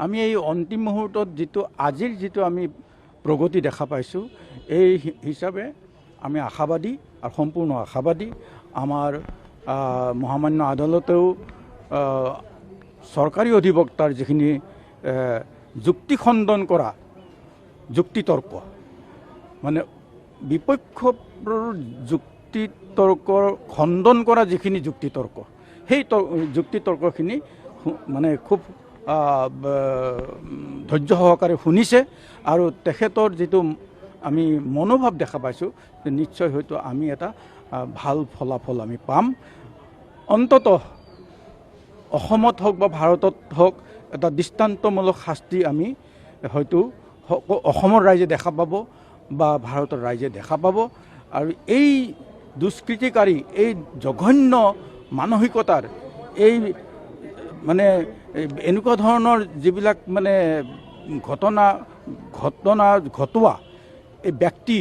আমি এই অন্তিম মুহূৰ্তত আজিৰ যিটো আমি প্ৰগতি দেখা পাইছোঁ এই হিচাপে আমি আশাবাদী আৰু সম্পূৰ্ণ আশাবাদী। আমাৰ মহামান্য আদালতেও চৰকাৰী অধিবক্তাৰ যিখিনি যুক্তি খণ্ডন কৰা যুক্তিতৰ্ক মানে বিপক্ষৰ যুক্তিতৰ্ক খণ্ডন কৰা যিখিনি যুক্তিতৰ্ক সেই যুক্তিতৰ্কখিনি মানে খুব ধৈৰ্য সহকাৰে শুনিছে আৰু তেখেতৰ যিটো আমি মনোভাৱ দেখা পাইছোঁ যে নিশ্চয় হয়তো আমি এটা ভাল ফলাফল আমি পাম। অন্ততঃ অসমত হওক বা ভাৰতত হওক এটা দৃষ্টান্তমূলক শাস্তি আমি হয়তো অসমৰ ৰাইজে দেখা পাব বা ভাৰতৰ ৰাইজে দেখা পাব। আৰু এই দুষ্কৃতিকাৰী এই জঘন্য মানসিকতাৰ এই মানে এনেকুৱা ধৰণৰ যিবিলাক মানে ঘটোৱা এই ব্যক্তি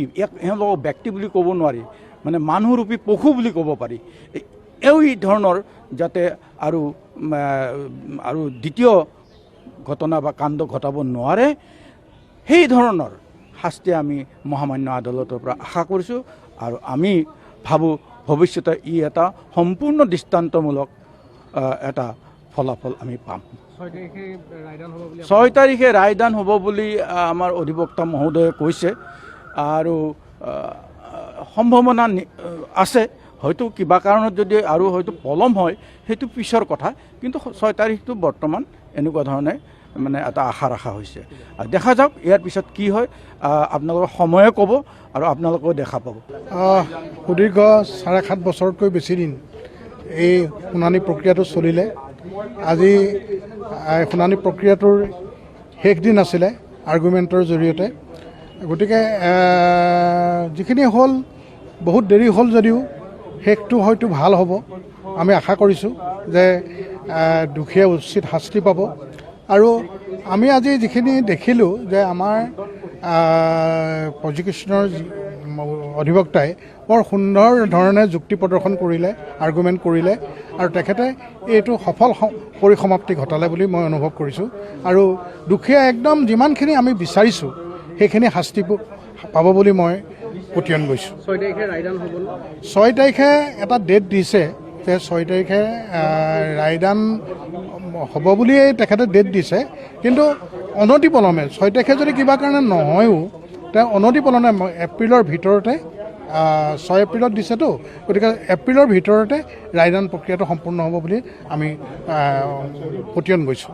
এওঁলোকক ব্যক্তি বুলি ক'ব নোৱাৰি, মানে মানুহৰূপী পশু বুলি ক'ব পাৰি। এই ধৰণৰ যাতে আৰু দ্বিতীয় ঘটনা বা কাণ্ড ঘটাব নোৱাৰে সেই ধৰণৰ শাস্তি আমি মহামান্য আদালতৰ পৰা আশা কৰিছোঁ। আৰু আমি ভাবোঁ ভৱিষ্যতে ই এটা সম্পূৰ্ণ দৃষ্টান্তমূলক এটা ফলাফল আমি পাম। 6 তাৰিখে ৰায়দান হ'ব বুলি আমাৰ অধিবক্তা মহোদয়ে কৈছে আৰু সম্ভাৱনা আছে, হয়তো কিবা কাৰণত যদি আৰু হয়তো পলম হয় সেইটো পিছৰ কথা, কিন্তু 6 তাৰিখটো বৰ্তমান এনেকুৱা ধৰণে মানে এটা আশা ৰখা হৈছে। দেখা যাওক ইয়াৰ পিছত কি হয়, আপোনালোকৰ সময়ে ক'ব আৰু আপোনালোকেও দেখা পাব। সুদীৰ্ঘ 7.5 বছৰতকৈ বেছি দিন এই শুনানি প্ৰক্ৰিয়াটো চলিলে। আজি শুনানি প্ৰক্ৰিয়াটোৰ শেষ দিন আছিলে আৰ্গুমেণ্টৰ জৰিয়তে। গতিকে যিখিনি হ'ল বহুত দেৰি হ'ল যদিও শেষটো হয়তো ভাল হ'ব আমি আশা কৰিছোঁ যে দুখীয়া উচিত শাস্তি পাব। আৰু আমি আজি যিখিনি দেখিলোঁ যে আমাৰ প্ৰজিকিউশ্যনৰ অধিবক্তাই বৰ সুন্দৰ ধৰণে যুক্তি প্ৰদৰ্শন কৰিলে, আৰ্গুমেণ্ট কৰিলে আৰু তেখেতে এইটো সফল পৰিসমাপ্তি ঘটালে বুলি মই অনুভৱ কৰিছোঁ। আৰু দুখীয়া একদম যিমানখিনি আমি বিচাৰিছোঁ সেইখিনি শাস্তি পাব বুলি মই পতিয়ন গৈছোঁ। 6 তাৰিখে ৰায়দান হ'ব। 6 তাৰিখে এটা ডেট দিছে যে 6 তাৰিখে ৰায়দান হ'ব বুলিয়েই তেখেতে ডেট দিছে, কিন্তু অনতিপলমে 6 তাৰিখে যদি কিবা কাৰণে নহয়ও তেওঁ অনতিপলমে এপ্ৰিলৰ ভিতৰতে 6 এপ্ৰিলত দিছেতো, গতিকে এপ্ৰিলৰ ভিতৰতে ৰায়দান প্ৰক্ৰিয়াটো সম্পূৰ্ণ হ'ব বুলি আমি পতিয়ন গৈছোঁ।